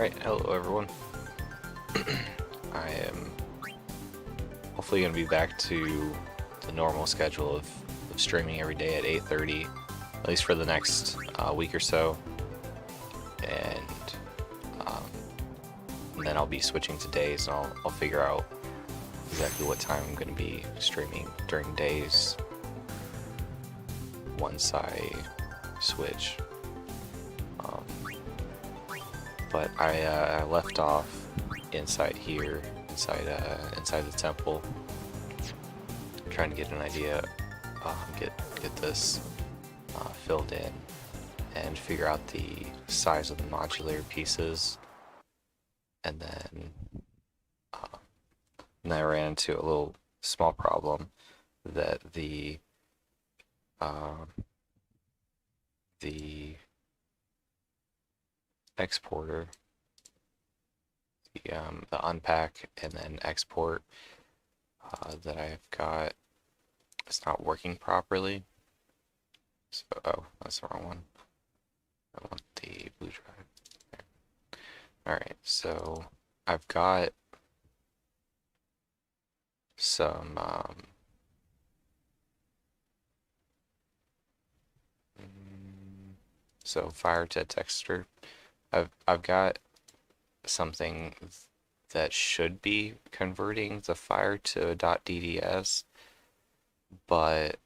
Right, hello everyone. I am hopefully going to be back to the normal schedule of streaming every day at 8:30, at least for the next week or so. And, um, and then I'll be switching to days, and I'll figure out exactly what time I'm going to be streaming during days once I switch. But I left off inside here, inside the temple, trying to get an idea, get this filled in, and figure out the size of the modular pieces, and then I ran into a little small problem that the exporter, the unpack and then export that I've got is not working properly. So, oh, that's the wrong one. I want the blue drive. There. Alright, so I've got some so fire to texture. I've got something that should be converting the fire to .dds, but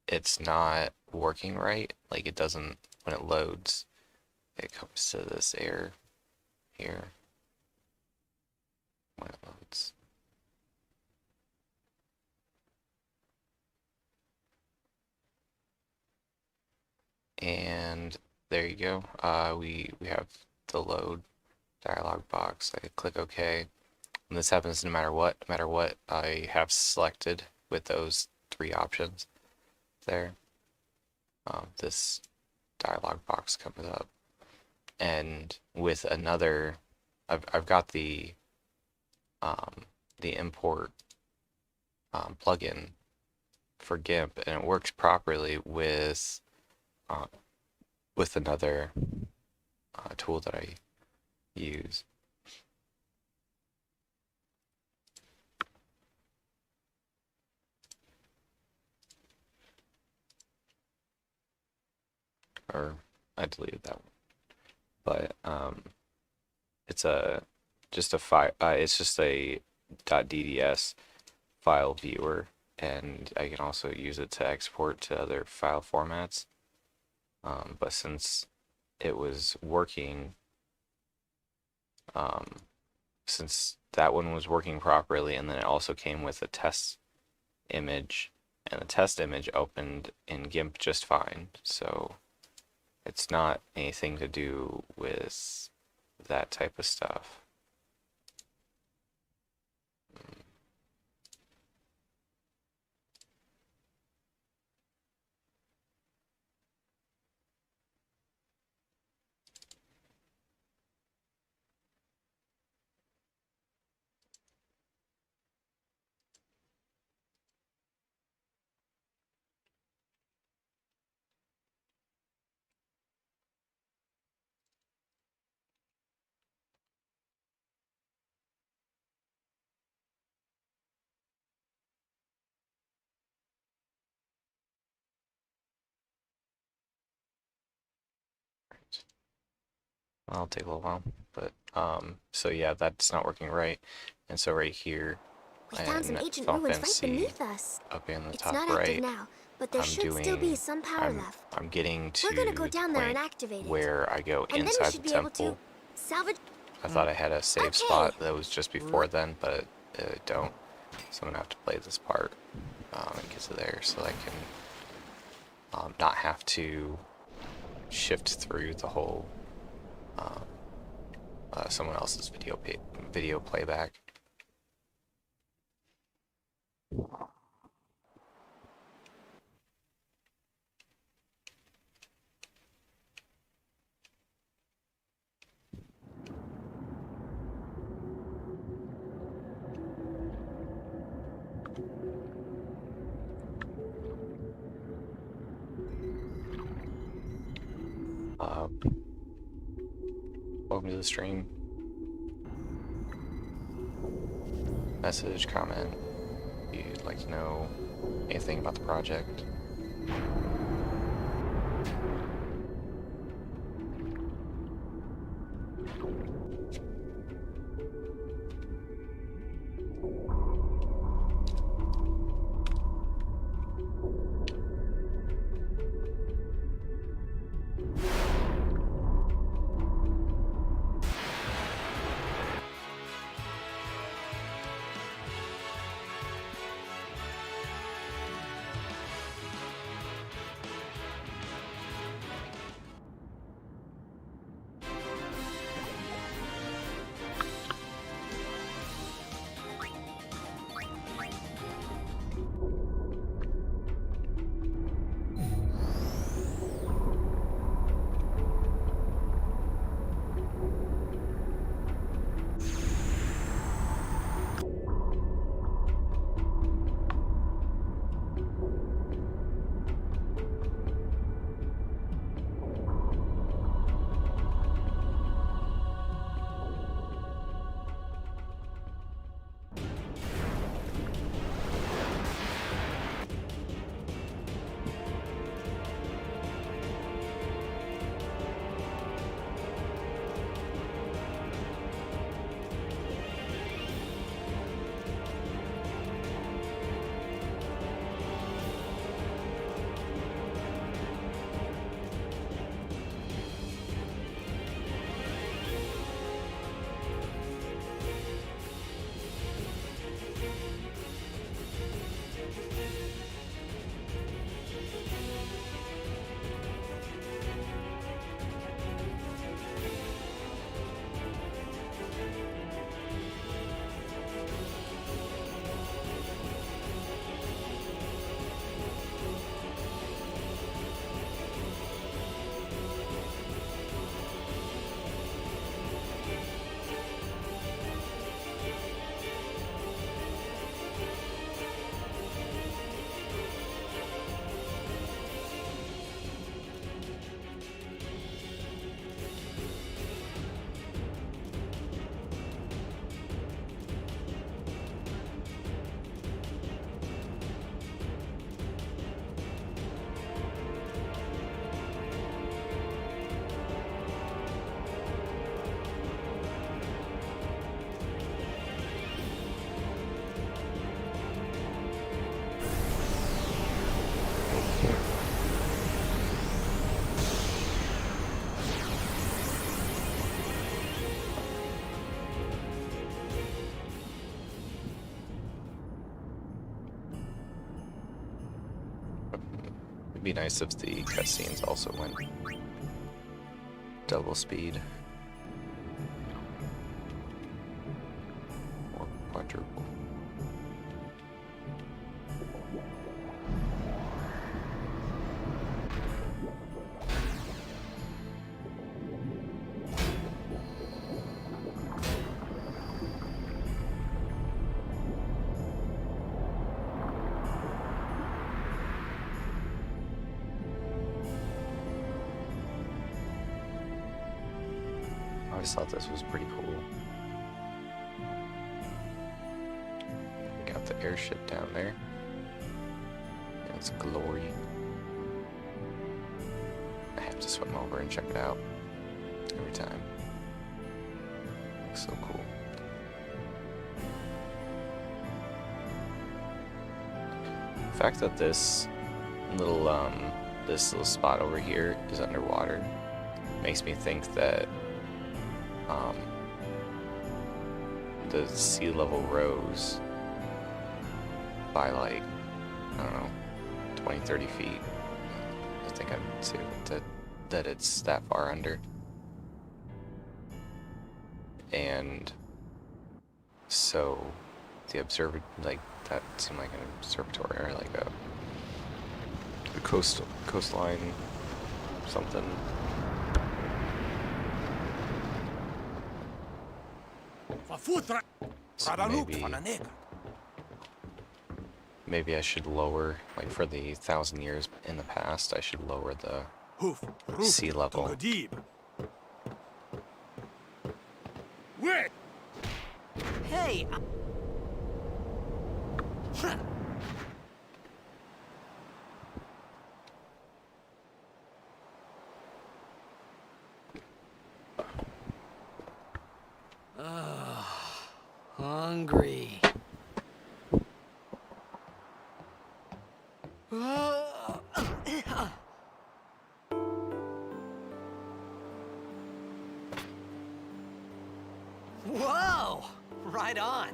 it's not working right. Like, it doesn't, when it loads, it comes to this error here when it loads. And there you go. We have the load dialog box. I click OK. And this happens no matter what I have selected with those three options there. This dialog box comes up. And with another, I've got the import plugin for GIMP, and it works properly with another tool that I use. Or I deleted that one, but it's just a file. It's just a .dds file viewer, and I can also use it to export to other file formats. But since it was working, since that one was working properly, and then it also came with a test image, and the test image opened in GIMP just fine, so it's not anything to do with that type of stuff. Well, it'll take a little while, but so yeah, that's not working right. And so right here, We found some in ancient Final ruins right Fantasy beneath us. up in the It's top not right, active now, but there I'm should still be some power left. I'm getting We're gonna to go the down there and point activate it. where I go And then we inside the should be able to temple. salvage. I thought I had a save Okay. spot that was just before then, but I don't. So I'm gonna have to play this part and get to there so I can not have to shift through the whole someone else's video playback. welcome to the stream. Message, comment, if you'd like to know anything about the project. It'd be nice if the cutscenes also went double speed. Or quadruple. I always thought this was pretty cool. We got the airship down there. And its glory. I have to swim over and check it out every time. Looks so cool. The fact that this little spot over here is underwater makes me think that the sea level rose by like, I don't know, 20, 30 feet. I think I'd say that it's that far under. And so the like that seemed like an observatory or like a coastline something. So maybe I should lower, like for the 1,000 years in the past, I should lower the sea level. Hey! Hungry. Whoa! Right on.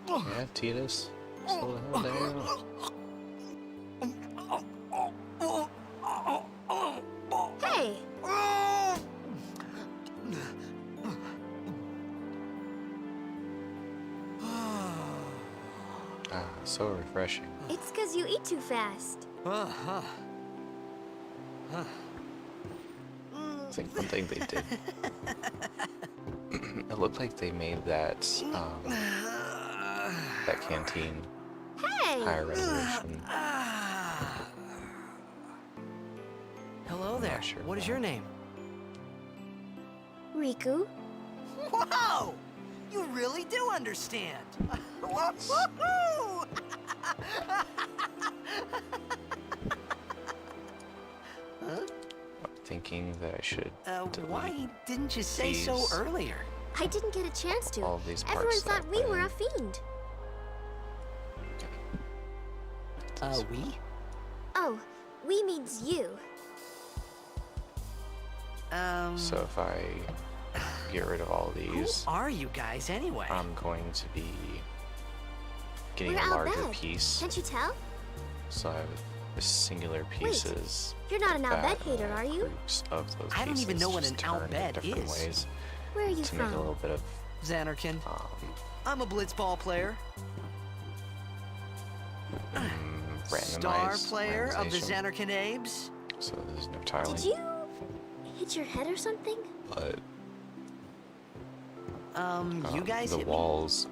Yeah, Titus. Slow the hell down. Hey! Ah, so refreshing. It's because you eat too fast. I think one thing they did. It looked like they made that that canteen Hey! higher resolution. Hello there. Not sure What is why. your name? Riku? Whoa! You really do understand. Woo-hoo-hoo! Thinking that I should delete Why didn't you say so these. earlier? I didn't get a chance to. All of these parts Everyone that thought I we put were in. a fiend. We? Oh, we means you. So if I get rid of all Who these, are you guys anyway? I'm going to be getting We're a larger Al-Bhed. piece. Can't you tell? So I have the singular pieces. You're not an that, Al-Bhed hater, are you? Groups of those I don't even pieces know what just an turned in Al-Bhed different is. ways Where are you to make a from? little bit of Xanarkin. um, I'm a blitzball player. Star randomized player of the randomization. Xanarkin Abes. So there's no tiling. Did you hit your head or something? But You guys the hit me? walls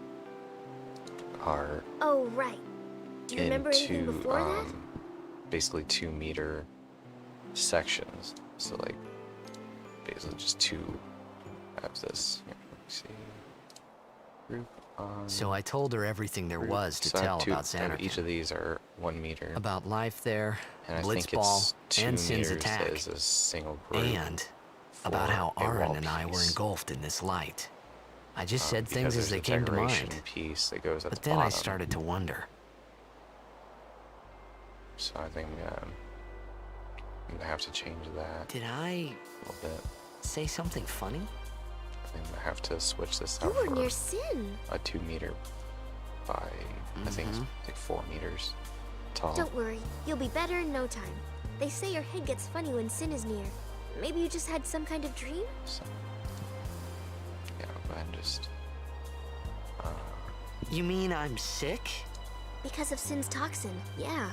are Oh, right. Do you remember anything into before that? basically 2-meter sections. So like basically just two. I have this. Here, let me see. Group on. So I told her everything there group. was to So I have tell about I have Each of Xanarkin. these are 1 meter. About life there, And I think blitzball, it's 2 and Sin's meters attack. as a single group. And about for how a wall Aaron and I were piece. engulfed in this light. I just said Because things as there's they a came to decoration mind. piece that goes at But the then I bottom. started to wonder. So I think I'm gonna have to change that Did I a little bit. say something funny? I'm gonna have to switch this You out were for near Sin. a 2 meter by I think it's like 4 meters tall. Don't worry, you'll be better in no time. They say your head gets funny when Sin is near. Maybe you just had some kind of dream? So, yeah, I'll go ahead and just You mean I'm sick? Because of Sin's toxin, yeah.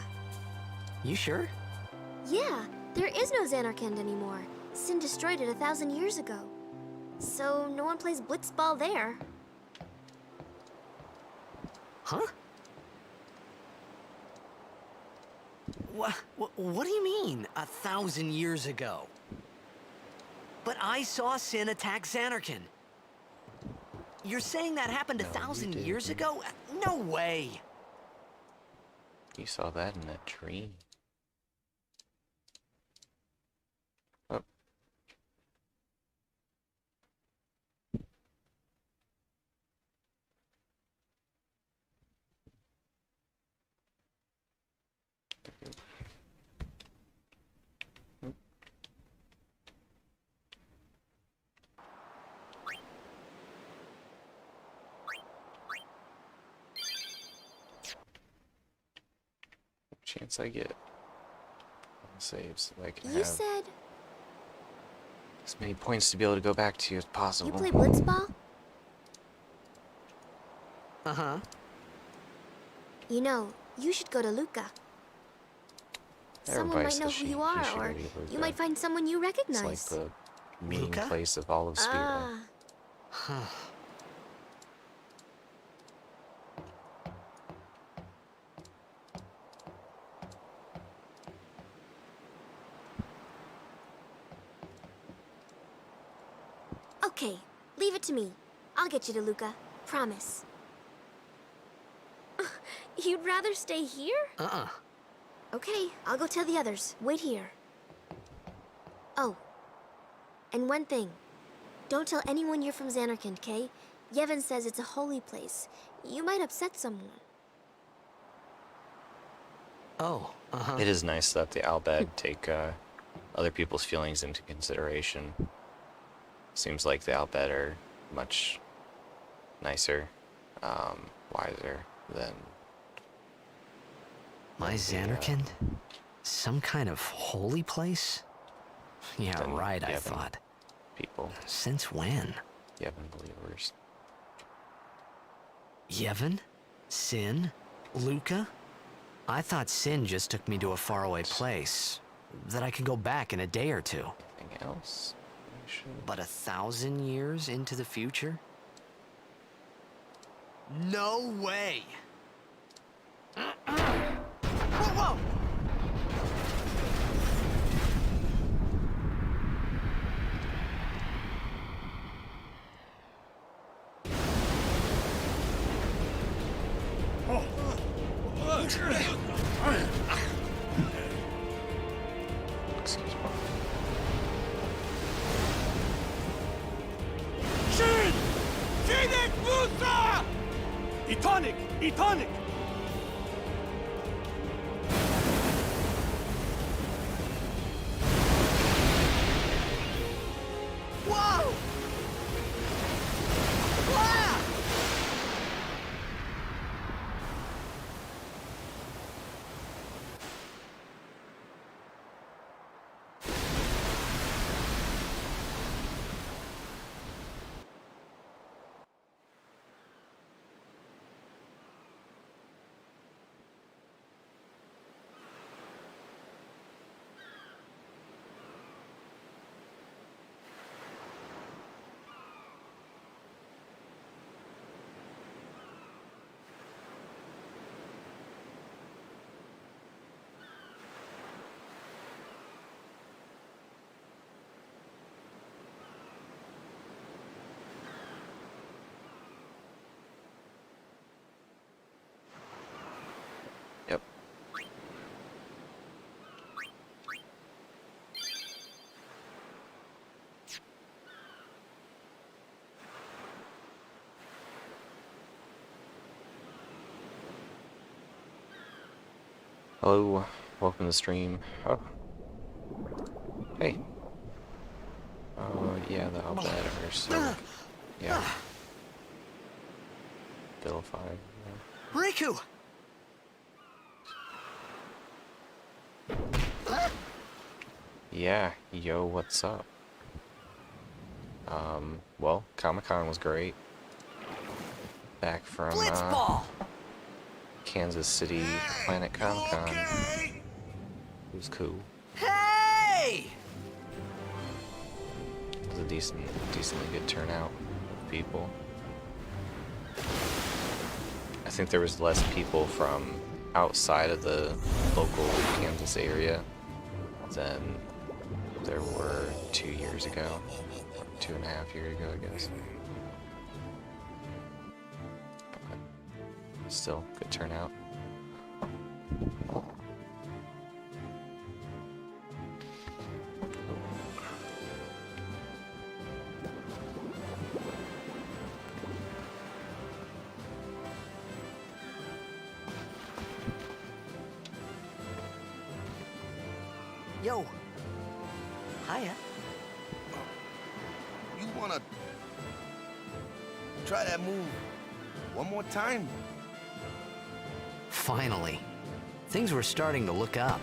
You sure? Yeah, there is no Xanarkand anymore. Sin destroyed it 1,000 years ago. So no one plays blitzball there. Huh? What do you mean, 1,000 years ago? But I saw Sin attack Xanarkin. You're saying that happened No, you 1,000 didn't. years ago? No way! you saw that in that dream. Oh. Chance I get saves so I can You have said as many points to be able to go back to as possible. you play blitzball? Uh-huh. You know, you should go to Luca. Someone Everybody might know says who she- you he are, should or go to Luca. you might find someone you It's recognize. like the meeting Luca? place of all of Spira. Ah, Huh. Okay, leave it to me. I'll get you to Luca. Promise. You'd rather stay here? Okay, I'll go tell the others. Wait here. Oh, and one thing. Don't tell anyone you're from Xanarkand, okay? Yevon says it's a holy place. You might upset someone. Oh, It is nice that the Albed take other people's feelings into consideration. Seems like the Albed are much nicer, wiser than... My Xanarkand? Some kind of holy place? Yeah, Then right, I Yevon thought. people. Since when? Yevon believers. Yevon? Sin? Luca? I thought Sin just took me to a faraway place. That I could go back in a day or two. Anything else? We should... But 1,000 years into the future? No way! Whoa, whoa! Excuse me. Shin! Sinek Musa! Etonic! Etonic! Whoa! Ah! Yep. Hello, welcome to the stream. Oh. Hey. Oh, yeah, the Albed are so... Yeah. Vilified. Yeah. Riku! Yeah, yo, what's up? Well, Comic-Con was great. Back from, Blitzball! Kansas City Planet Comic-Con. It was cool. Hey! It was a decently good turnout of people. I think there was less people from outside of the local Kansas area than there were 2 years ago. 2.5 years ago, I guess. But still, good turnout. Yo. Hiya. You wanna try that move one more time? Finally. Things were starting to look up.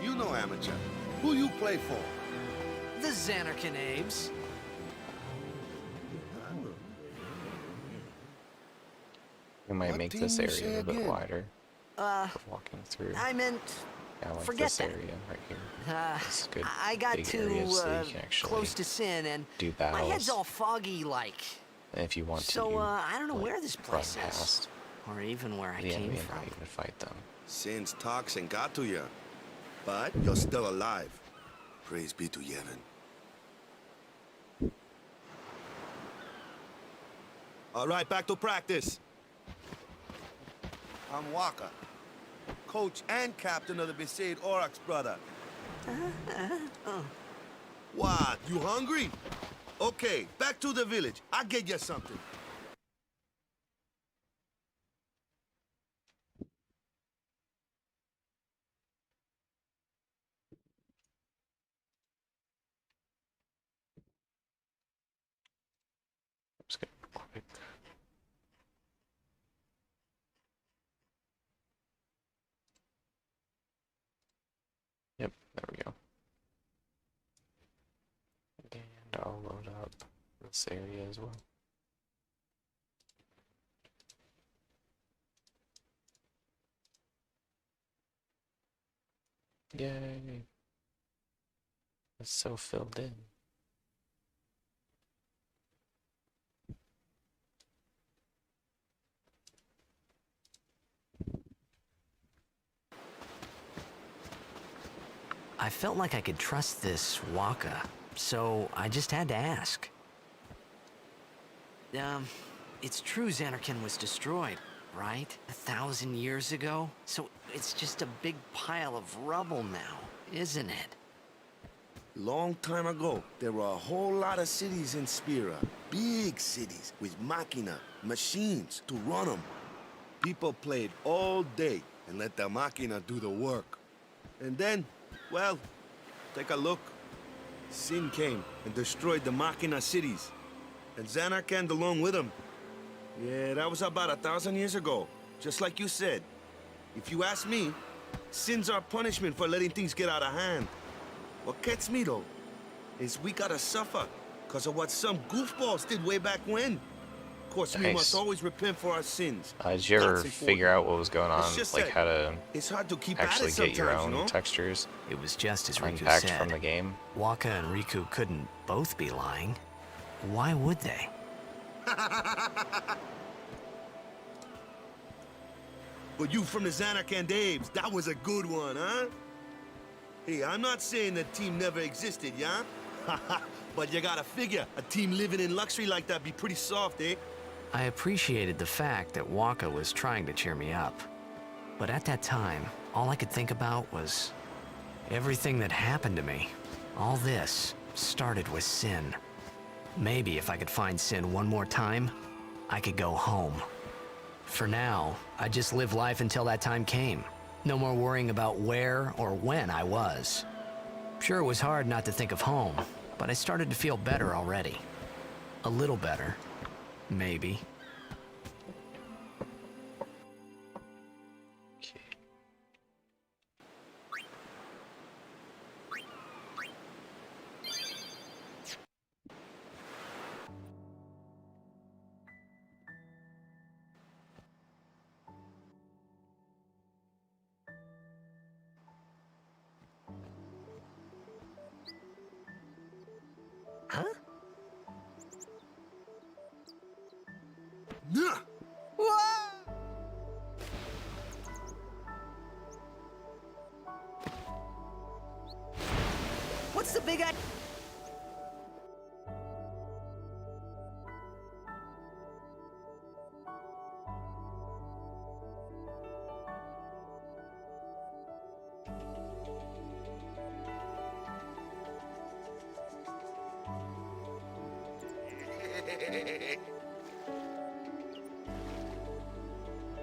You know, amateur. Who you play for? The Xanarkand Abes. We might What make team this you area a say little bit again? wider for walking through. I meant Yeah, I like Forget this that. area right here. This is good. I got big too areas so you can actually close to Sin, and do my head's battles. all foggy like. And if you want So, to, I don't know like, where this run place is. past Or even where I the came enemy from. and not even fight them. Sin's toxin got to you, but you're still alive. Praise be to Yevon. All right, back to practice. I'm Waka, coach and captain of the Besaid RX, brother. What, you hungry? Okay, back to the village. I'll get you something. Just get quick. Yep, there we go. And I'll load up this area as well. Yay! It's so filled in. I felt like I could trust this Waka, so I just had to ask. It's true Xanarkand was destroyed, right? 1,000 years ago? So it's just a big pile of rubble now, isn't it? Long time ago, there were a whole lot of cities in Spira. Big cities with machina, machines to run them. People played all day and let the machina do the work. And then, well, take a look. Sin came and destroyed the machina cities. And Xanarkand along with him. Yeah, that was about 1,000 years ago. Just like you said. If you ask me, Sin's our punishment for letting things get out of hand. What gets me, though, is we gotta suffer because of what some goofballs did way back when. Of course, we Nice. must always repent for our sins. Did you ever That's figure out what was going on? It's just Like that how to It's hard to keep at actually it get your sometimes, own you know? textures It was just as Riku unpacked said. from the game? Waka and Riku couldn't both be lying. Why would they? But you from the Xanarkand Daves, that was a good one, huh? Hey, I'm not saying the team never existed, yeah? But you gotta figure, a team living in luxury like that be pretty soft, eh? I appreciated the fact that Waka was trying to cheer me up. But at that time, all I could think about was everything that happened to me. All this started with Sin. Maybe if I could find Sin one more time, I could go home. For now, I just live life until that time came. No more worrying about where or when I was. Sure, it was hard not to think of home, but I started to feel better already. A little better. Maybe. Okay. Huh? Nah! What's the big idea?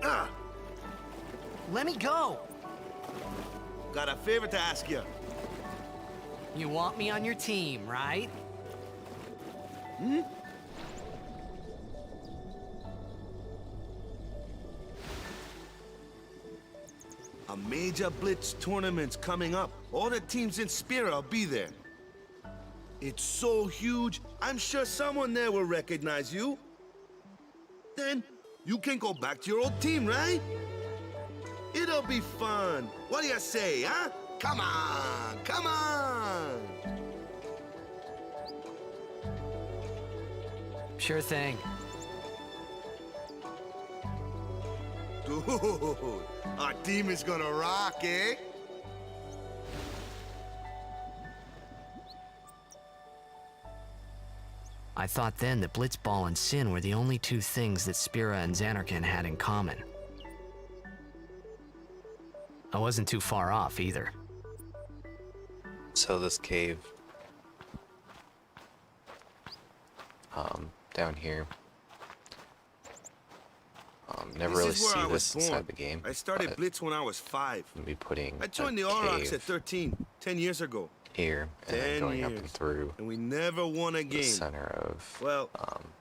Ah! Let me go! Got a favor to ask you. You want me on your team, right? A major blitz tournament's coming up. All the teams in Spira will be there. It's so huge, I'm sure someone there will recognize you. Then, you can go back to your old team, right? It'll It'll be fun. What do you say, huh? Come on, come on. Sure thing. Dude, our team is gonna rock, eh? I thought then that Blitzball and Sin were the only two things that Spira and Xanarkin had in common. I wasn't too far off either. So this cave, down here, never really This is where see I was this inside born. the game. I started but Blitz when I was 5. I'm gonna be putting I joined a the RX cave at 13, 10 years ago. here and then 10 going up and years. through And we never won a the game. center of Well,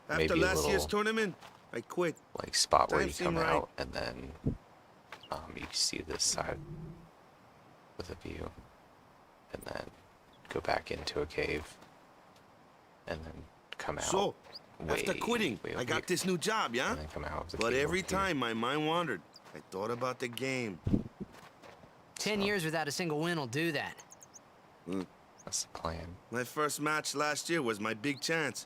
maybe after a last little year's tournament, I quit. like spot where Time you come seemed right. out and then you can see this side with a view and then go back into a cave and then come out. So, after way, quitting, way I over got here, this new job, yeah? and then come out of the But cave every over here. time my mind wandered, I thought about the game. 10 years without a single win will do that. That's the plan. My first match last year was my big chance.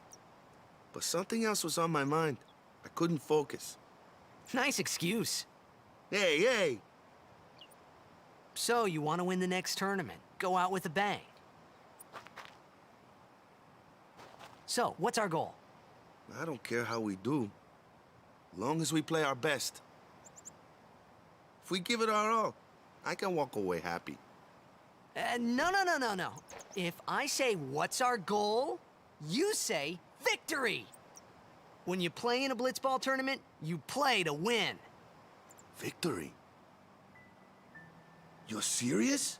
But something else was on my mind. I couldn't focus. Nice excuse. Hey, hey! So, you want to win the next tournament? Go out with a bang. So, what's our goal? I don't care how we do, long as we play our best. If we give it our all, I can walk away happy. No. If I say, what's our goal? You say, victory! When you play in a blitzball tournament, you play to win. Victory? You're serious?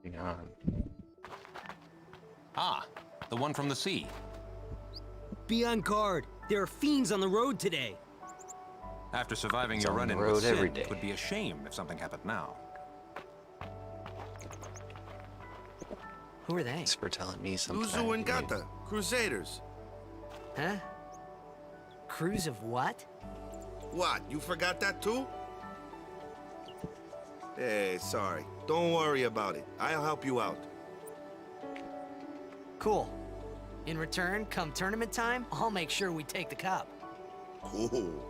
Hang on. Ah, the one from the sea. Be on guard. There are fiends on the road today. After surviving It's your on the run-in road with every Sid, day. it would be a shame if something happened now. Who are they? Thanks for telling me something. Luzu and I knew. Gata, Crusaders. Huh? Cruise of what? What, you forgot that too? Hey, sorry. Don't worry about it. I'll help you out. Cool. In return, come tournament time, I'll make sure we take the cup. Cool.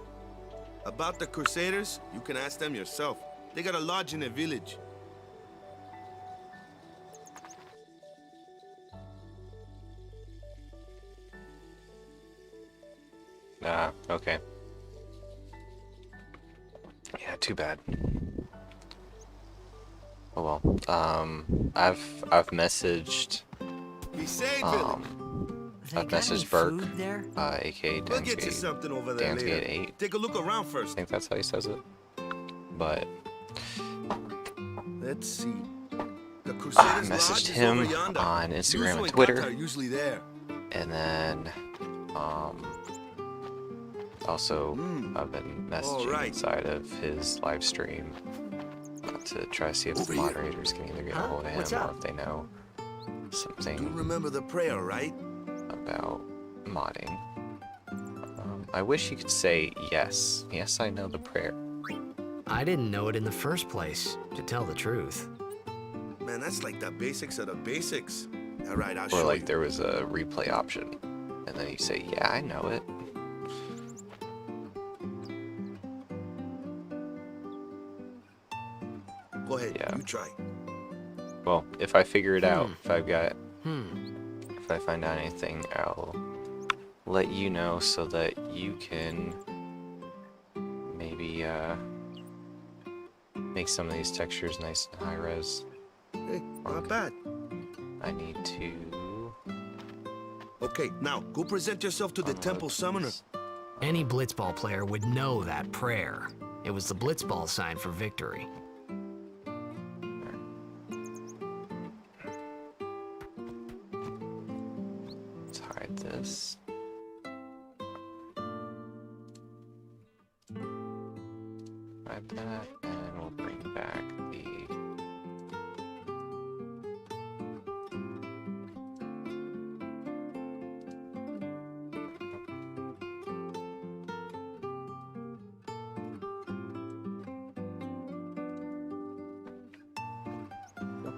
About the Crusaders, you can ask them yourself. They got a lodge in a village. Ah, okay. Yeah, too bad. Oh well. I've messaged Crusade Village. They I've got any messaged Burke, food there? aka We'll get you Dansgate. something over there Dansgate later. 8. Take a look around I first. think that's how he says it. But Let's see. The I Crusaders messaged lodge is him over yonder. on Instagram Luzu and Gata Twitter, are usually there. and then also I've been messaging Alright. inside of his live stream to try to see if Over the here. moderators can either get a Huh? hold of him What's or up? if they know You something remember the prayer, right? about modding. I wish you could say yes. Yes, I know the prayer. I didn't know it in the first place, to tell the truth. Man, that's like the basics of the basics. All right, I'll Or show like you. there was a replay option, and then you say, yeah, I know it. Go ahead, Yeah. you try. Well, if I figure it out, if I've got, Hmm. if I find out anything, I'll let you know so that you can maybe make some of these textures nice and high res. Hey, not bad. I need to Okay, now go present yourself to the unload temple summoner. these. Any blitzball player would know that prayer. It was the blitzball sign for victory. Let's hide this. Hide that, and we'll bring back the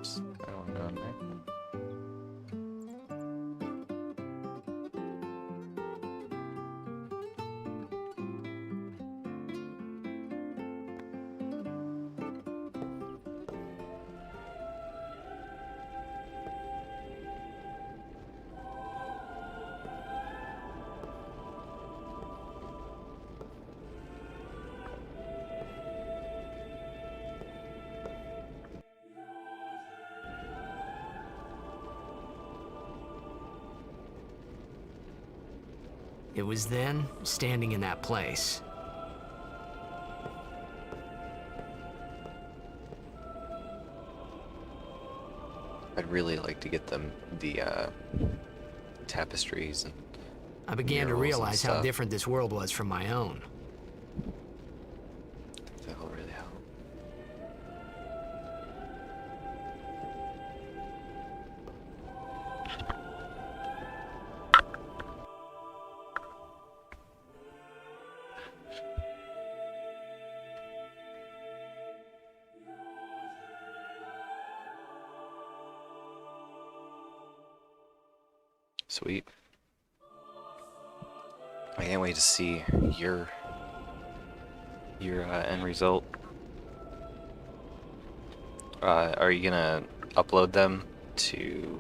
Oops, I don't know. It was then, standing in that place, I'd really like to get them the tapestries and I began to murals and realize how stuff. different this world was from my own. That'll really help. Sweet. I can't wait to see your end result. Are you gonna upload them to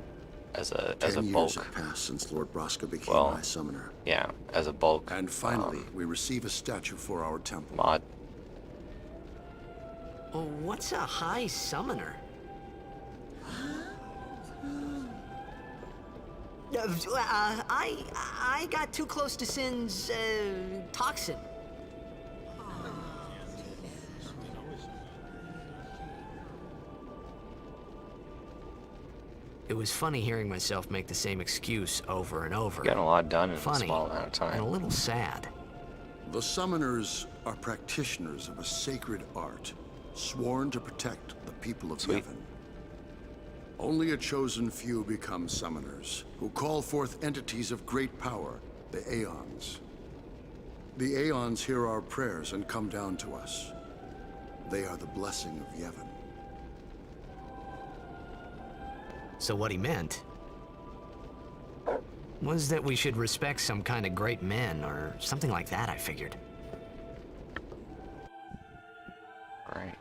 as a 10 years bulk? have passed since Lord Broska became Well, my summoner. Yeah, as a bulk. And finally, we receive a statue for our temple. Mod. Oh, what's a high summoner? I got too close to Sin's, toxin. It was funny hearing myself make the same excuse over and over. Got a lot done in a Funny, small amount of time. and a little sad. The summoners are practitioners of a sacred art, sworn to protect the people of Sweet. Yevon. Only a chosen few become summoners, who call forth entities of great power, the Aeons. The Aeons hear our prayers and come down to us. They are the blessing of Yevon. So what he meant was that we should respect some kind of great men, or something like that, I figured. Right.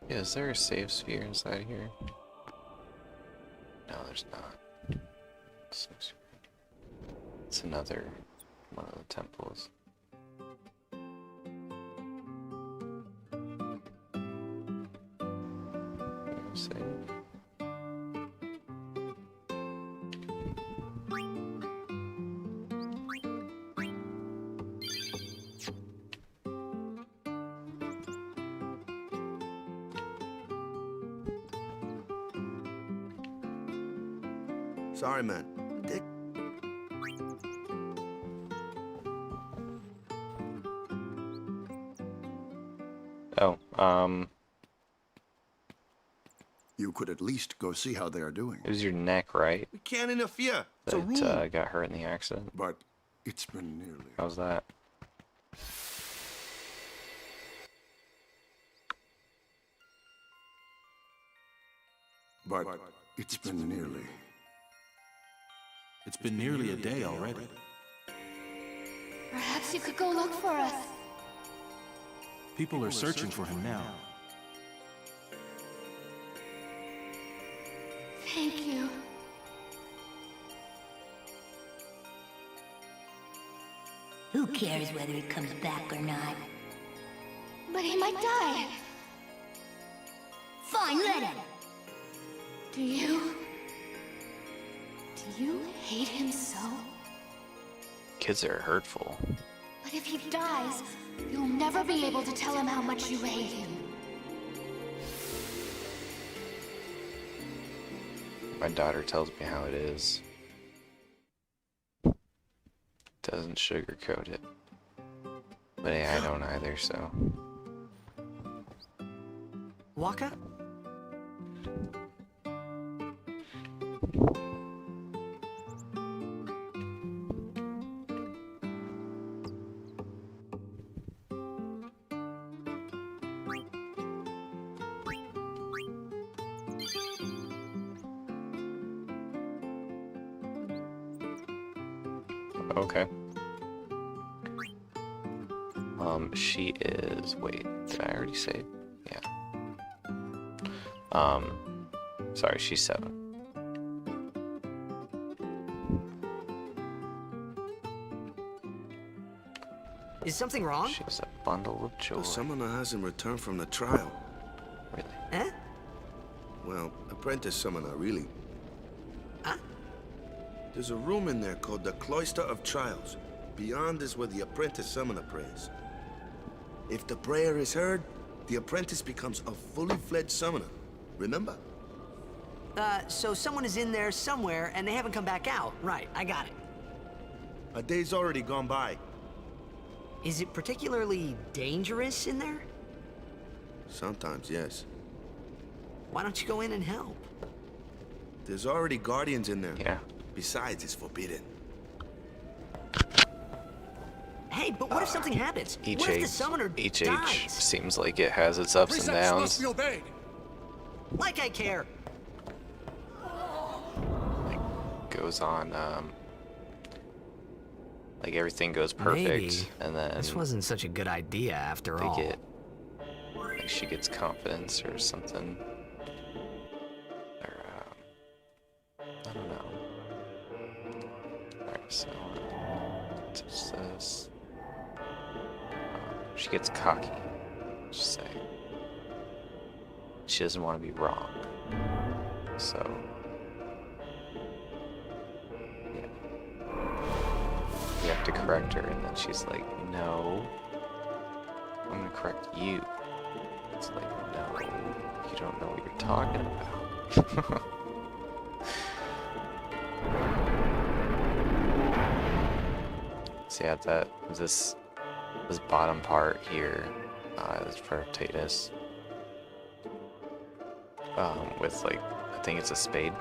Yeah, is there a save sphere inside here? No, there's not. It's another one of the temples. Save. Sorry, man. Dick. Oh, You could at least go see how they are doing. it was your neck, right? We can't interfere. It's a rule. That got hurt in the accident. But it's been nearly. How's that? But it's been nearly. It's been nearly a day already. Perhaps you could go look for us. People are searching for him now. Thank you. Who cares whether he comes back or not? But he might die. Fine, let him. Do you hate him so? Kids are hurtful. But if he dies, you'll never be able to tell him how much you hate him. My daughter tells me how it is. Doesn't sugarcoat it. But hey, I don't either, so. Waka? Okay. She is. Wait, did I already say? Yeah. Sorry, she's 7. Is something wrong? She's a bundle of joy. The summoner hasn't returned from the trial. Really? Eh? Well, apprentice summoner, really. Huh? There's a room in there called the Cloister of Trials. Beyond is where the apprentice summoner prays. If the prayer is heard, the apprentice becomes a fully fledged summoner. Remember? So someone is in there somewhere and they haven't come back out. Right, I got it. A day's already gone by. Is it particularly dangerous in there? Sometimes, yes. Why don't you go in and help? There's already guardians in there. Yeah. Besides, it's forbidden. Hey, but what if something happens? What if the summoner each dies? age seems like it has its ups and Precepts must downs. be obeyed. Like I care. Goes on, like everything goes perfect, Maybe and then this wasn't such a good idea after all. like she gets confidence or something, or I don't know. Alright, so touch this. She gets cocky. Just say she doesn't want to be wrong, so. You have to correct her, and then she's like, no, I'm gonna correct you. It's like, no, you don't know what you're talking about. So yeah, this bottom part here, this part of Titus, with like, I think it's a spade,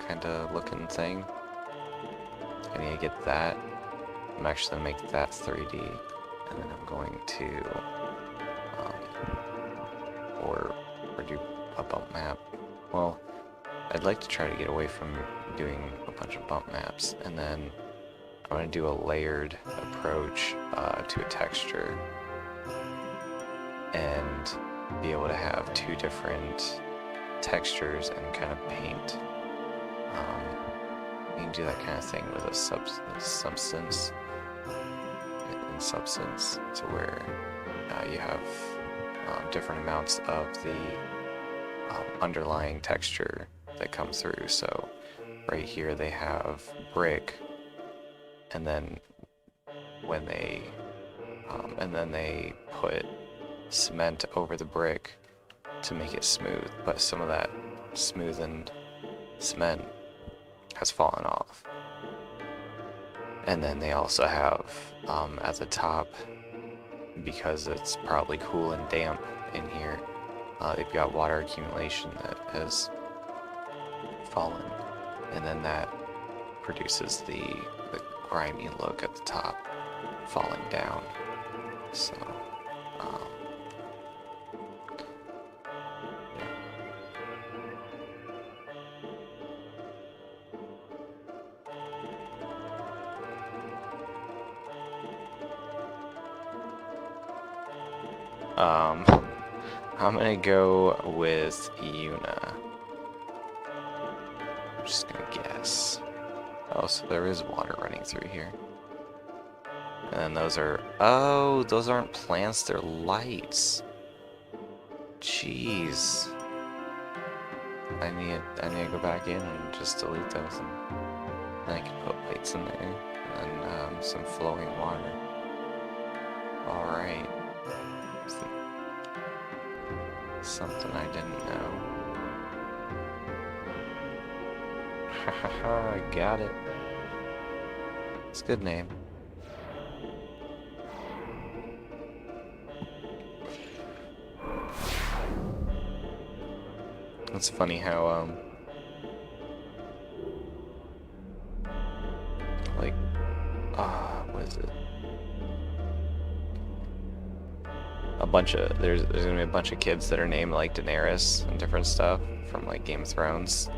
kind of looking thing. I need to get that. I'm actually going to make that 3D, and then I'm going to or do a bump map. Well, I'd like to try to get away from doing a bunch of bump maps, and then I'm going to do a layered approach to a texture and be able to have 2 different textures and kind of paint. You can do that kind of thing with a substance to where you have different amounts of the underlying texture that comes through. So right here they have brick, and then when they put cement over the brick to make it smooth, but some of that smoothened cement has fallen off. And then they also have at the top, because it's probably cool and damp in here, they've got water accumulation that has fallen, and then that produces the grimy look at the top falling down. So I'm gonna go with Yuna. I'm just gonna guess. Oh, so there is water running through here. And then those are, oh, those aren't plants, they're lights. Jeez. I need to go back in and just delete those, and then I can put lights in there, and some flowing water. Alright. Something I didn't know. Hahaha, I got it. It's a good name. It's funny how, like, what is it? There's gonna be a bunch of kids that are named like Daenerys and different stuff from like Game of Thrones.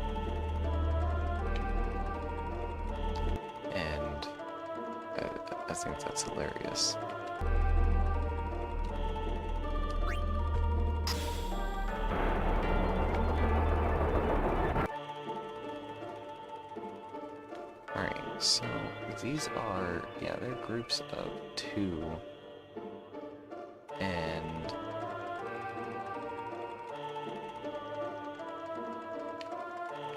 I think that's hilarious. Alright, so these are, yeah, they're groups of 2. And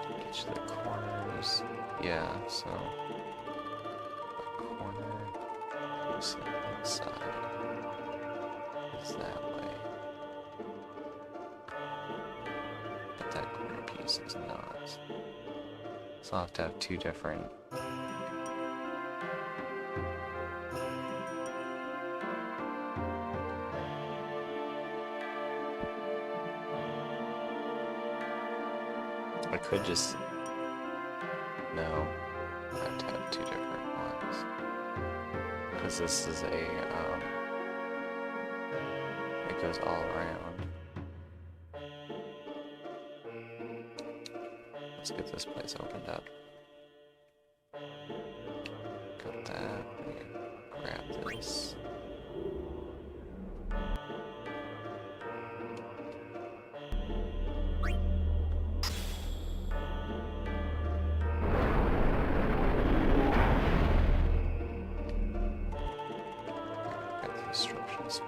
get to the corners. Yeah, so a corner is inside. It's that way. But that corner piece is not. So I'll have to have 2 different. I could just. No. I have to have 2 different ones. Because this is a. It goes all around. Let's get this place opened up. Got that. Grab this. Got the destruction speed.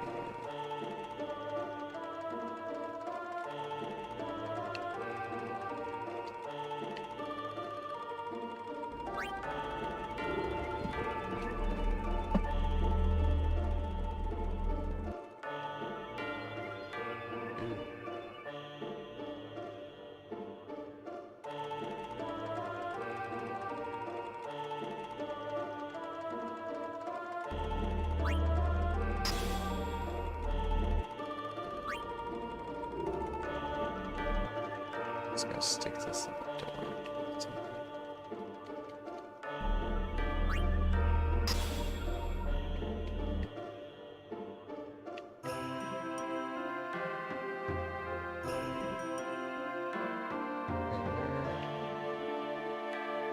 Just gonna stick this in the door.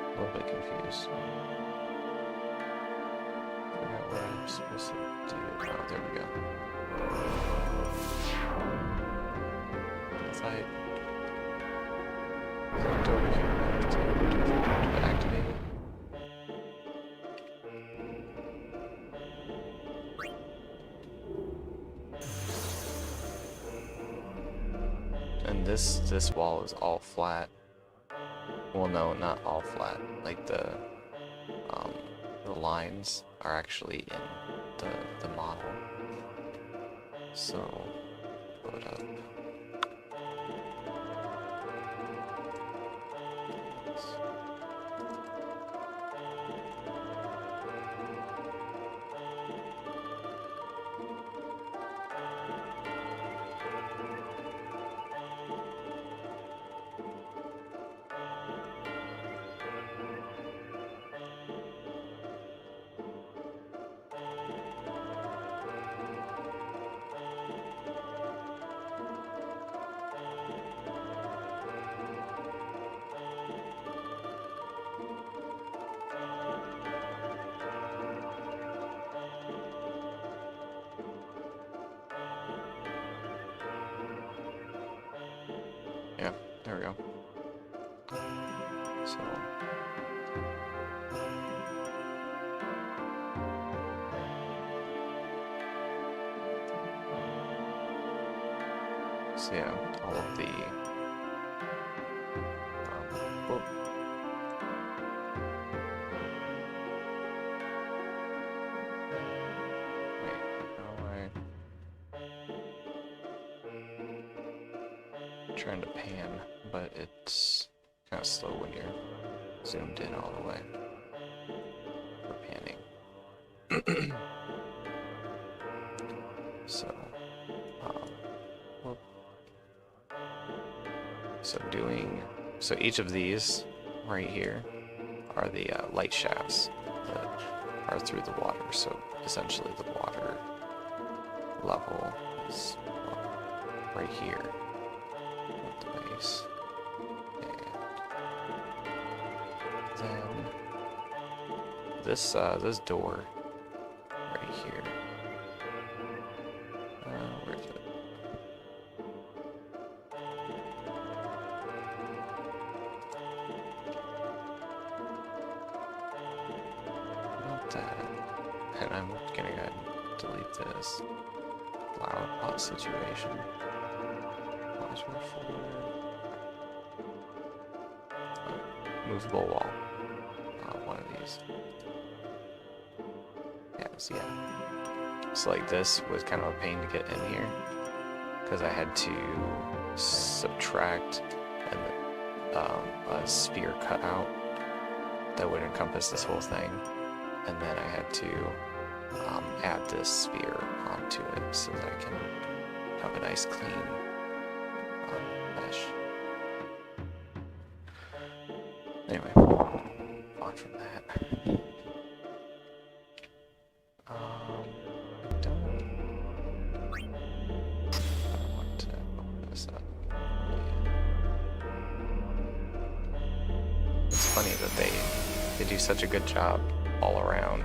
A little bit confused. Forgot what I'm supposed to do. Oh, there we go. If I door here to activate it. And this wall is all flat. Well, no, not all flat. Like the lines are actually in the model. So put up. Yeah, there we go. So yeah, all of the whoop. Wait, how am I trying to pan, but it's kind of slow when you're zoomed in all the way for panning. So whoop. So each of these right here are the light shafts that are through the water. So essentially the water level is right here at the base. And then this door right here. Where is it? Not that. And I'm gonna go ahead and delete this. Loud pot situation. Module folder. Movable wall. One of these. Yeah. So like this was kind of a pain to get in here because I had to subtract a sphere cutout that would encompass this whole thing, and then I had to add this sphere onto it so that I can have a nice clean mesh. Anyway, on from that. I don't want to open this up. It's funny that they do such a good job all around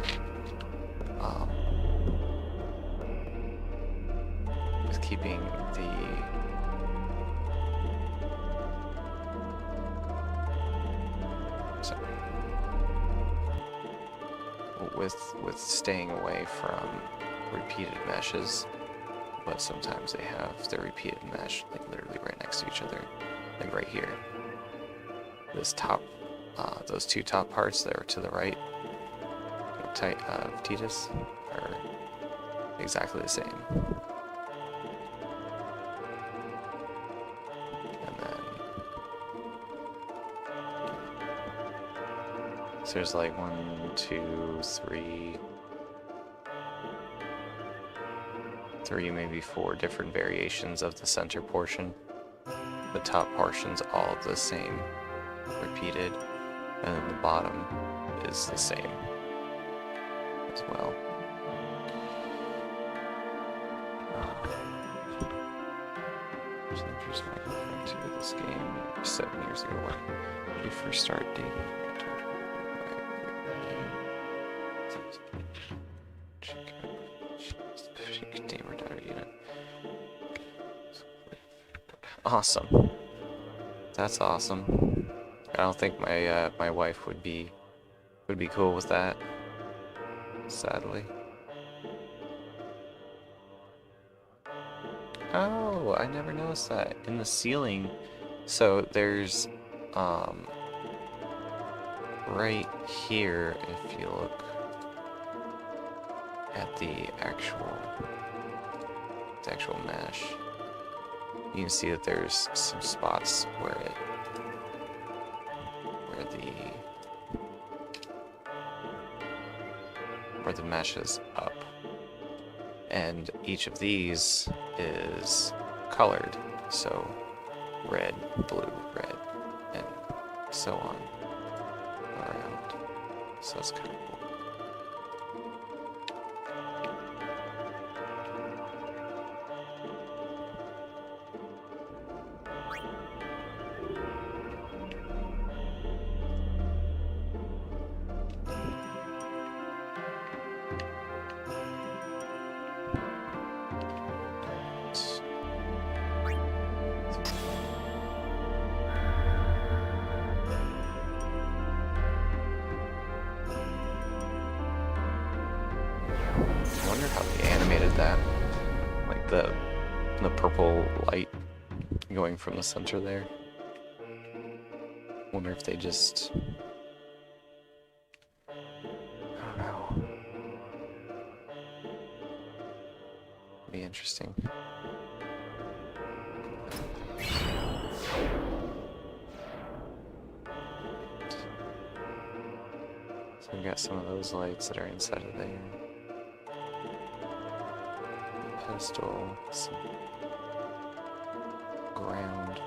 with keeping with staying away from repeated meshes, but sometimes they have their repeated mesh like literally right next to each other, like right here. This top, those two top parts that are to the right of Titus are exactly the same. And then so there's like 1, 2, 3, maybe 4 different variations of the center portion. The top portion's all the same, repeated, and then the bottom is the same as well. There's an interesting thing to this game 7 years ago when you first started dating. Awesome. That's awesome. I don't think my my wife would be cool with that, sadly. Oh, I never noticed that in the ceiling. So there's right here, if you look at the actual mesh, you can see that there's some spots where the mesh is up, and each of these is colored, so red, blue, red, and so on around. So that's kind of cool. I wonder how they animated that, like the purple light going from the center there. Wonder if they just, I don't know. Be interesting. So we got some of those lights that are inside of there. Pedestal, some ground.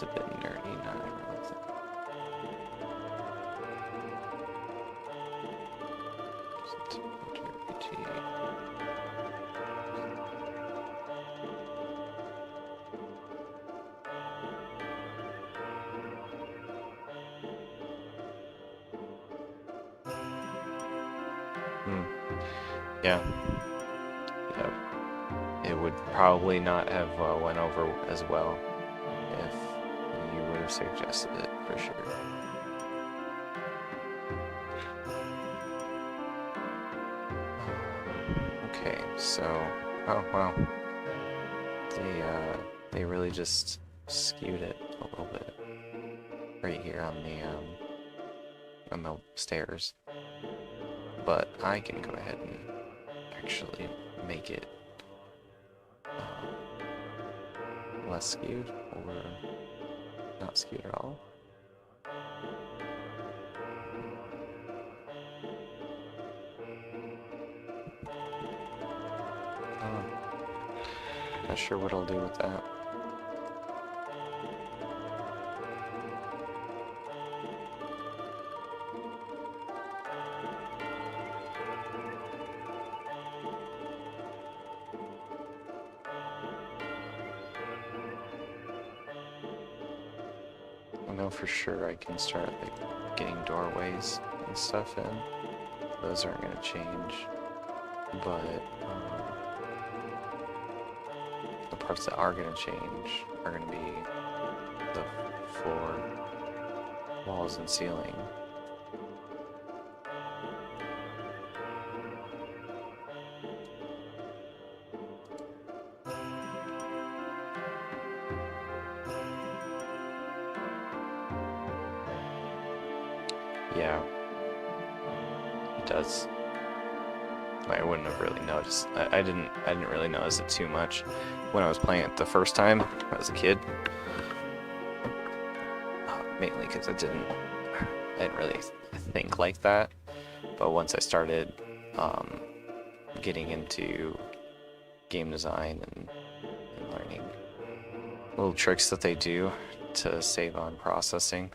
It's a bit nerdy, not everyone. Yeah. Yep. It would probably not have went over as well if you would have suggested it, for sure. Okay, so, oh wow, they really just skewed it a little bit right here on the stairs, but I can go ahead and actually make it less skewed or not skewed at all. Not sure what I'll do with that. I know for sure I can start like getting doorways and stuff in. Those aren't going to change, but the parts that are going to change are going to be the floor, walls, and ceiling. Yeah, it does. I wouldn't have really noticed. I didn't really notice it too much when I was playing it the first time as a kid. Mainly because I didn't really think like that. But once I started getting into game design and learning little tricks that they do to save on processing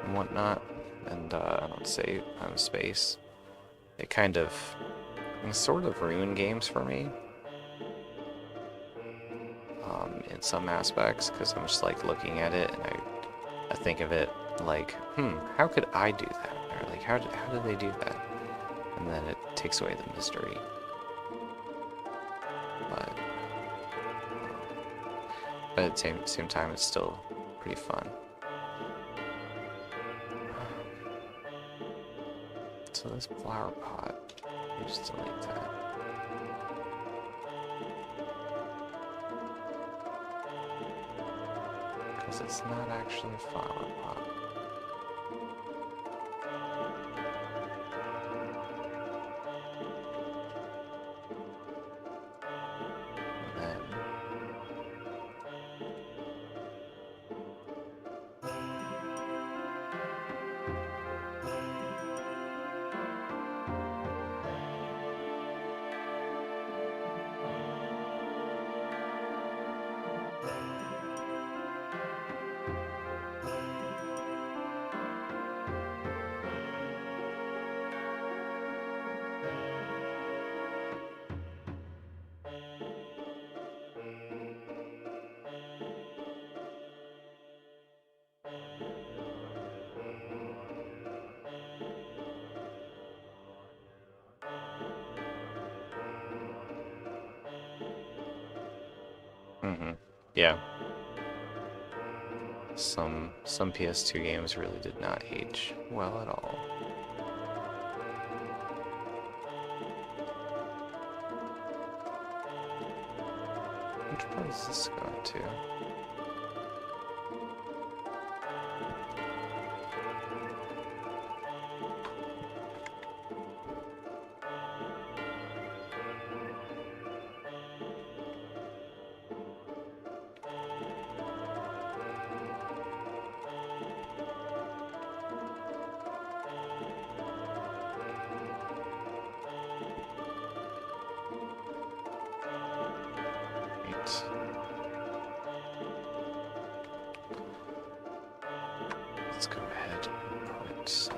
and whatnot, and I don't save on space, it kind of sort of ruined games for me in some aspects, because I'm just like looking at it and I think of it like, how could I do that? Or like, how did they do that? And then it takes away the mystery. But at the same time, it's still pretty fun. So this flower pot, you just delete that. Because it's not actually a flower pot. And then yeah. Some PS2 games really did not age well at all. Which part is this going to? Let's go ahead and put some.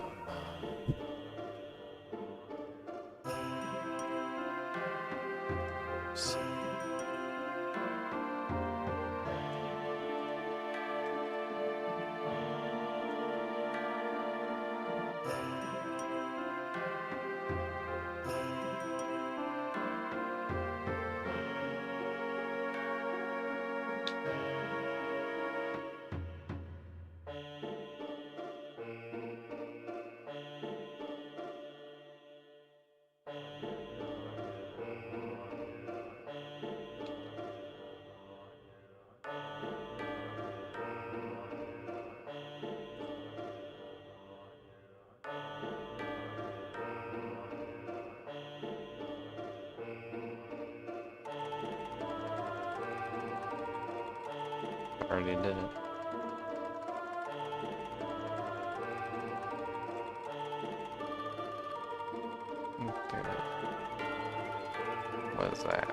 Already did it. Okay. What is that?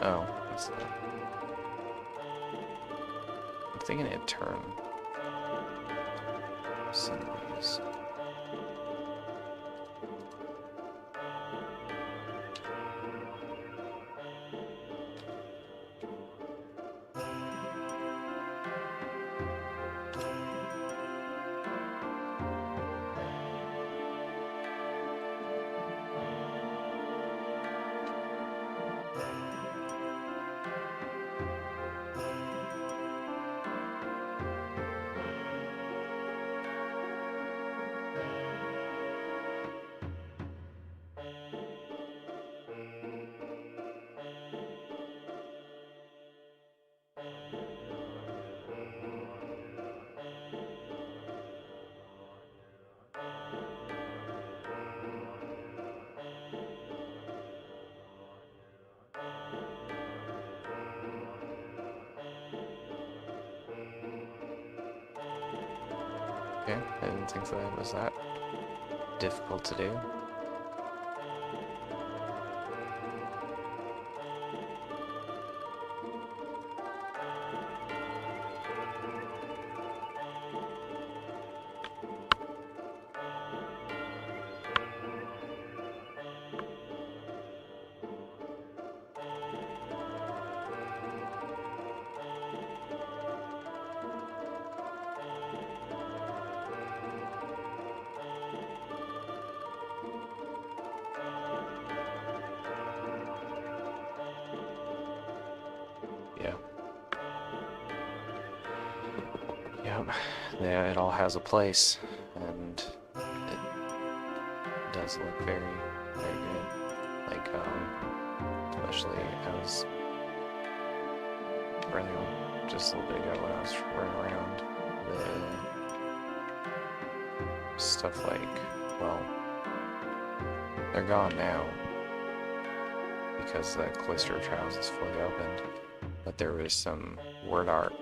Oh, what's that? I'm thinking it'd turn some of these. Okay, I didn't think that was that difficult to do. Yeah. Yep. Yeah, it all has a place, and it does look very, very good. Like, especially I was earlier, just a little bit ago when I was running around, the stuff like, well, they're gone now because the Cloister Trials is fully opened, but there was some word art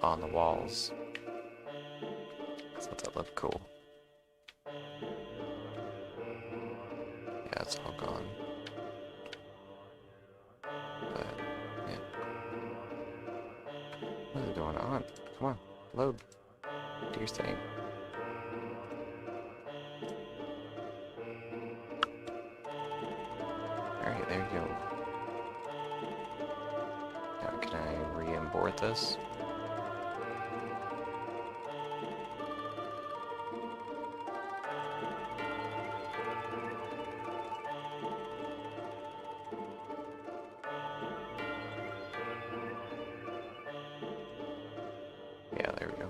on the walls. I thought that looked cool. Yeah, it's all gone. But, yeah. What is going on? Come on, load. Do your thing. Alright, there you go. Now, can I re-import this? Yeah, there we go.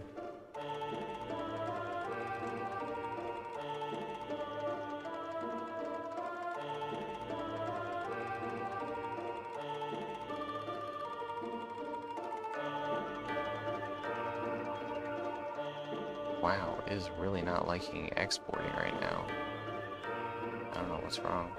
Wow, it is really not liking exporting right now. I don't know what's wrong.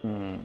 Hmm.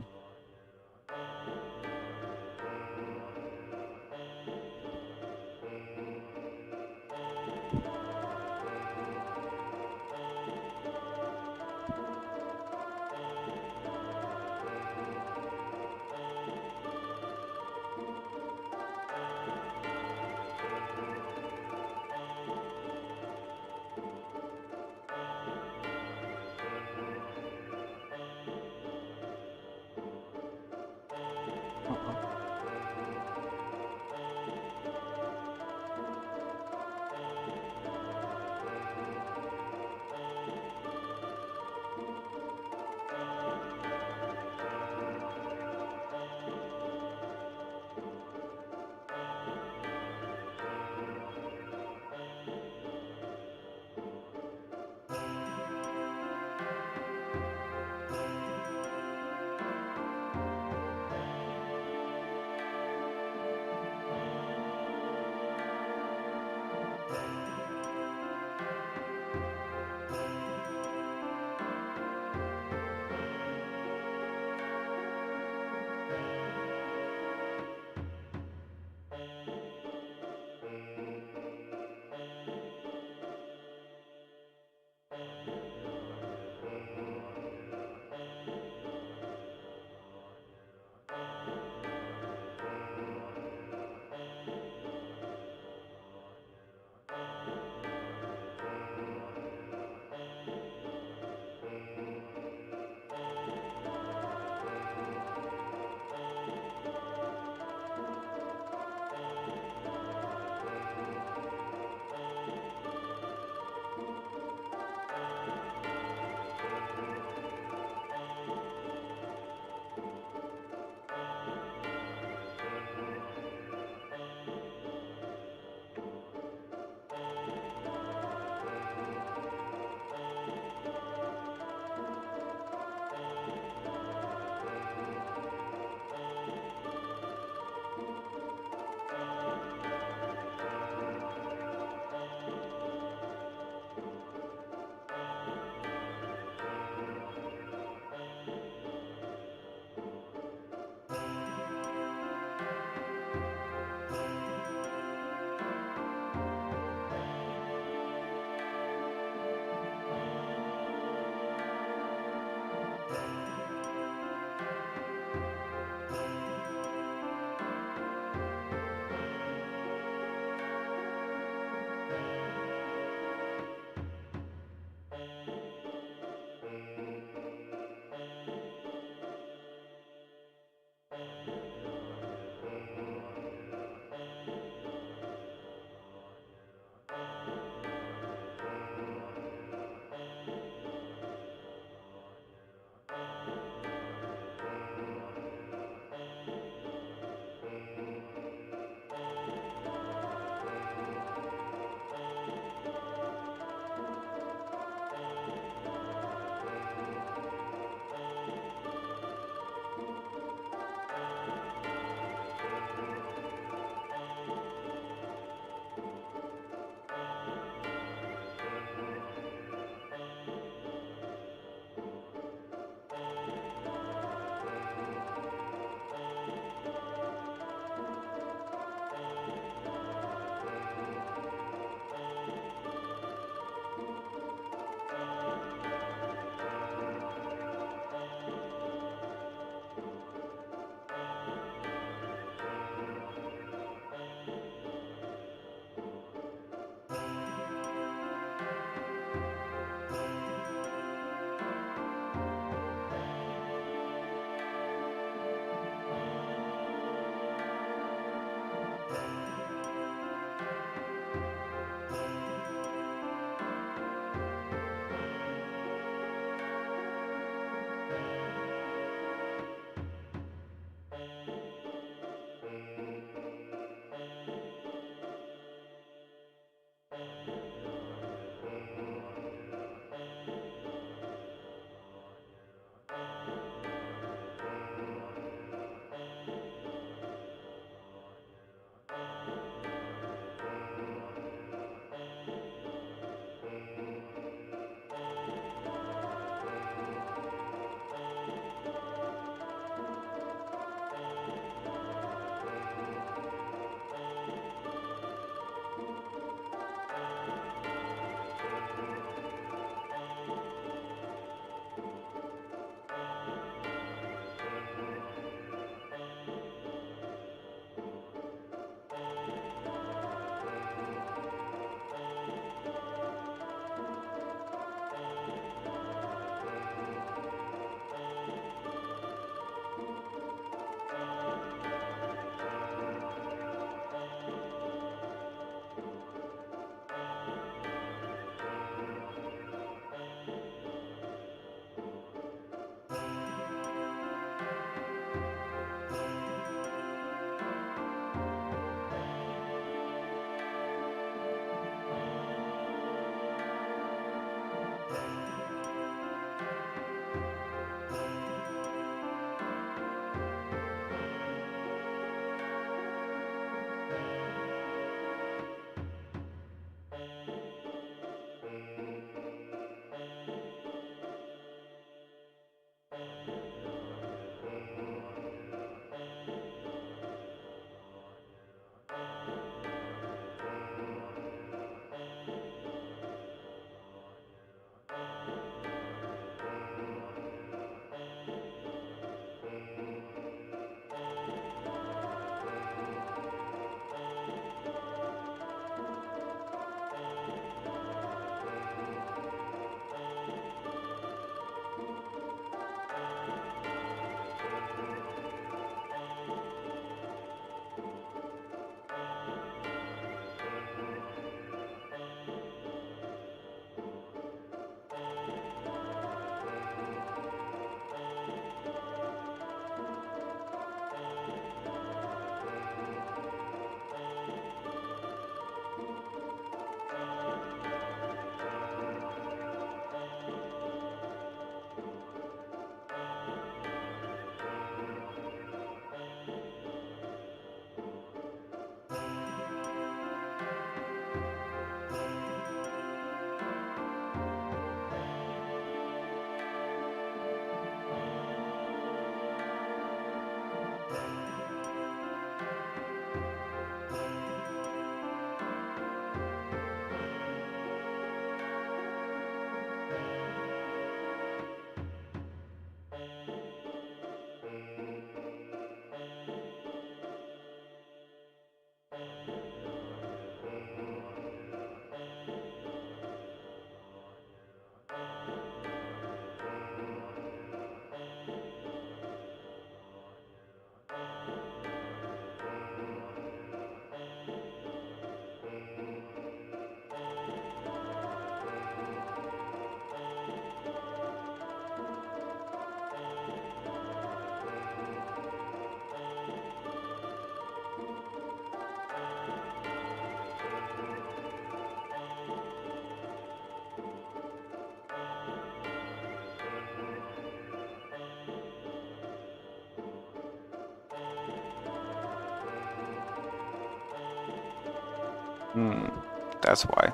That's why.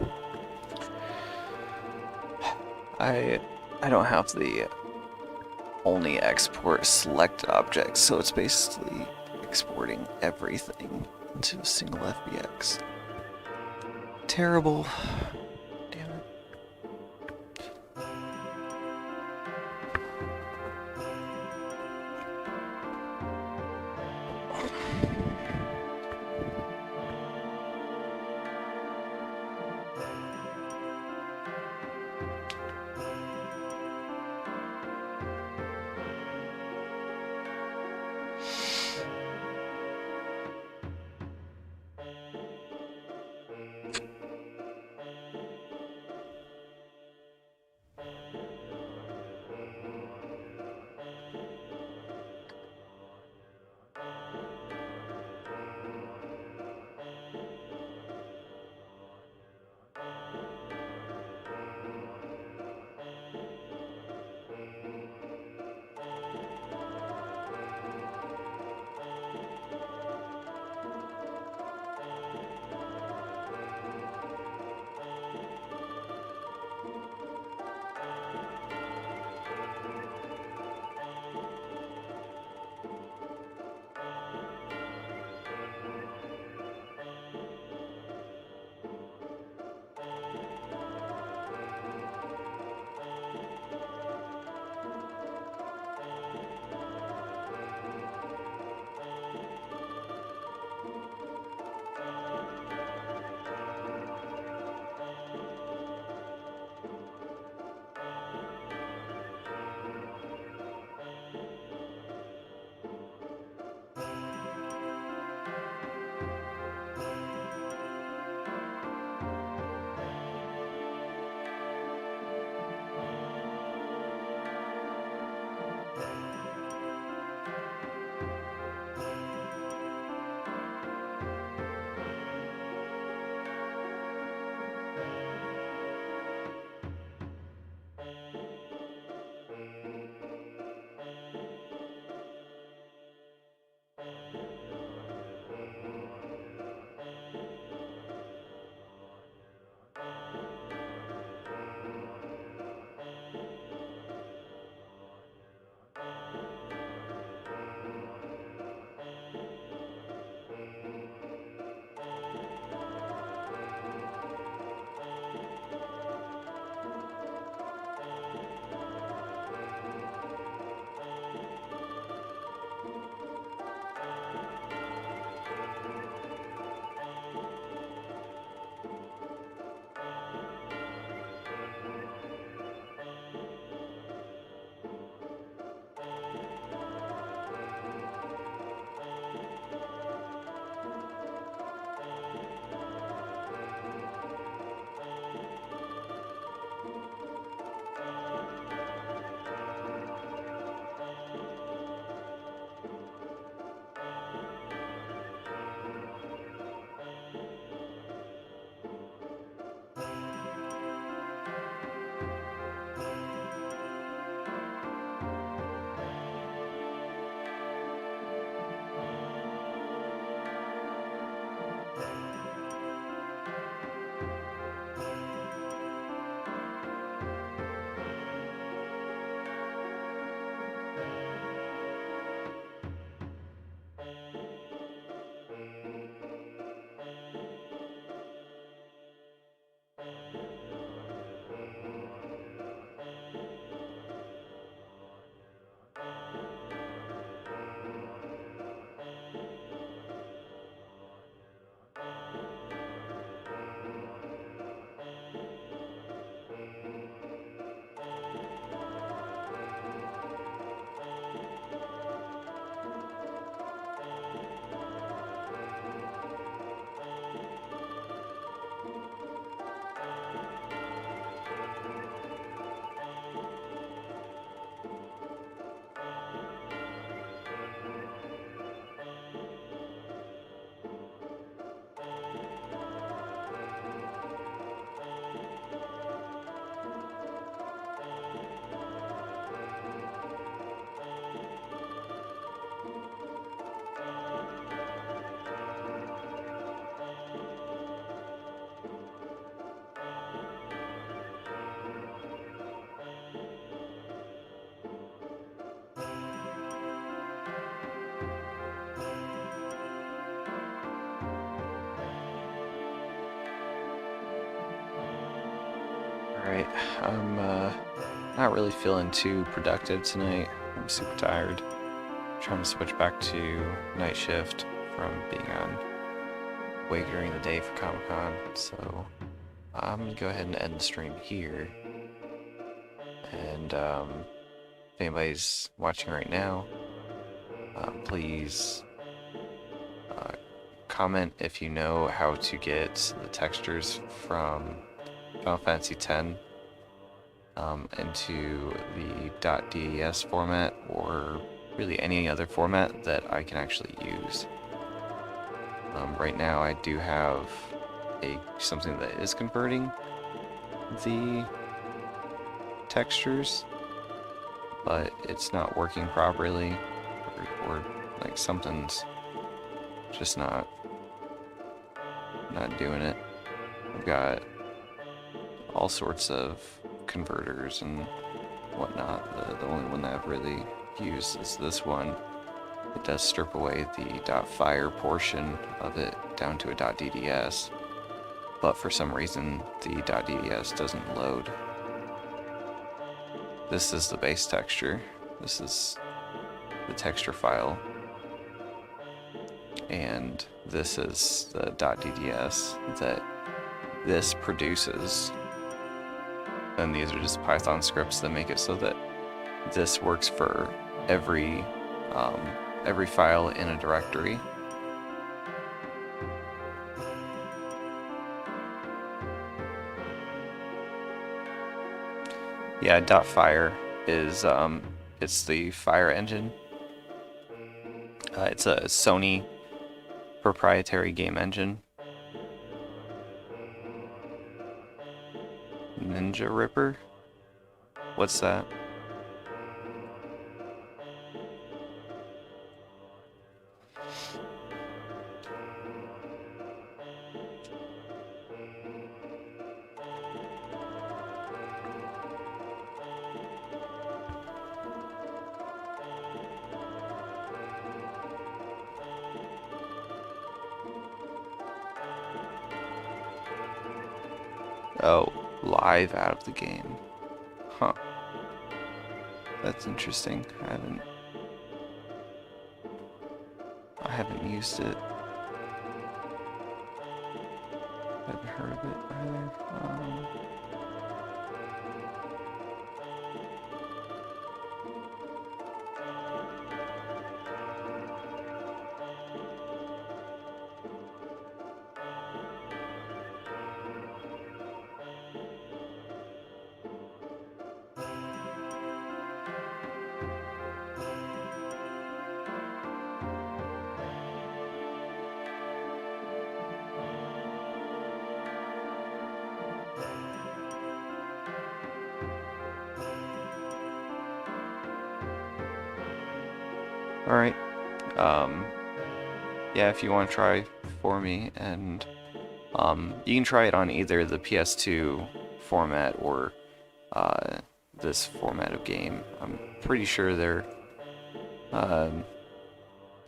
I don't have the only export select objects, so it's basically exporting everything into a single FBX. Terrible. Damn it. Alright, I'm not really feeling too productive tonight. I'm super tired. Trying to switch back to night shift from being on wake during the day for Comic-Con, so I'm gonna go ahead and end the stream here. And if anybody's watching right now, please comment if you know how to get the textures from Final Fantasy X into the .des format, or really any other format that I can actually use. Right now I do have something that is converting the textures, but it's not working properly, or like something's just not doing it. I've got all sorts of converters and whatnot. The only one that I've really used is this one. It does strip away the .fire portion of it down to a .dds, but for some reason the .dds doesn't load. This is the base texture. This is the texture file, and this is the .dds that this produces. And these are just Python scripts that make it so that this works for every file in a directory. Yeah, .fire is it's the Fire engine. It's a Sony proprietary game engine. Ninja Ripper? What's that? Oh, live out of the game. Huh. That's interesting. I haven't used it. I haven't heard of it either. Alright. Yeah, if you want to try for me, and you can try it on either the PS2 format or this format of game. I'm pretty sure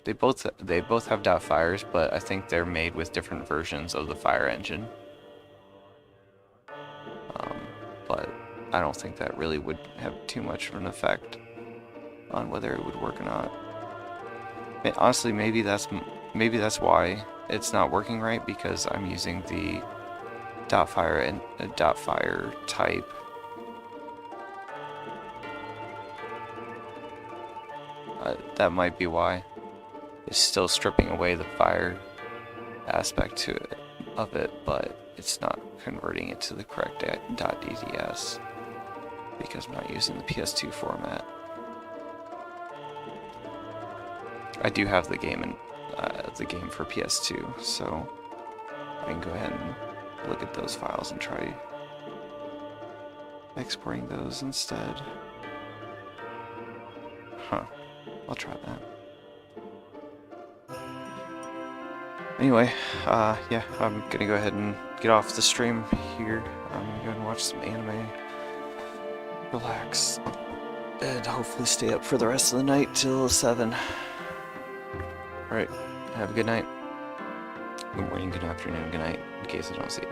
they both have .fires, but I think they're made with different versions of the Fire engine. But I don't think that really would have too much of an effect on whether it would work or not. Honestly, maybe that's why it's not working right, because I'm using the .fire and .fire type. That might be why. It's still stripping away the fire aspect of it, but it's not converting it to the correct .dds because I'm not using the PS2 format. I do have the game for PS2, so I can go ahead and look at those files and try exporting those instead. Huh. I'll try that. Anyway, yeah, I'm gonna go ahead and get off the stream here. I'm gonna go and watch some anime, relax, and hopefully stay up for the rest of the night till 7. Alright, have a good night. Good morning, good afternoon, good night, in case I don't see you.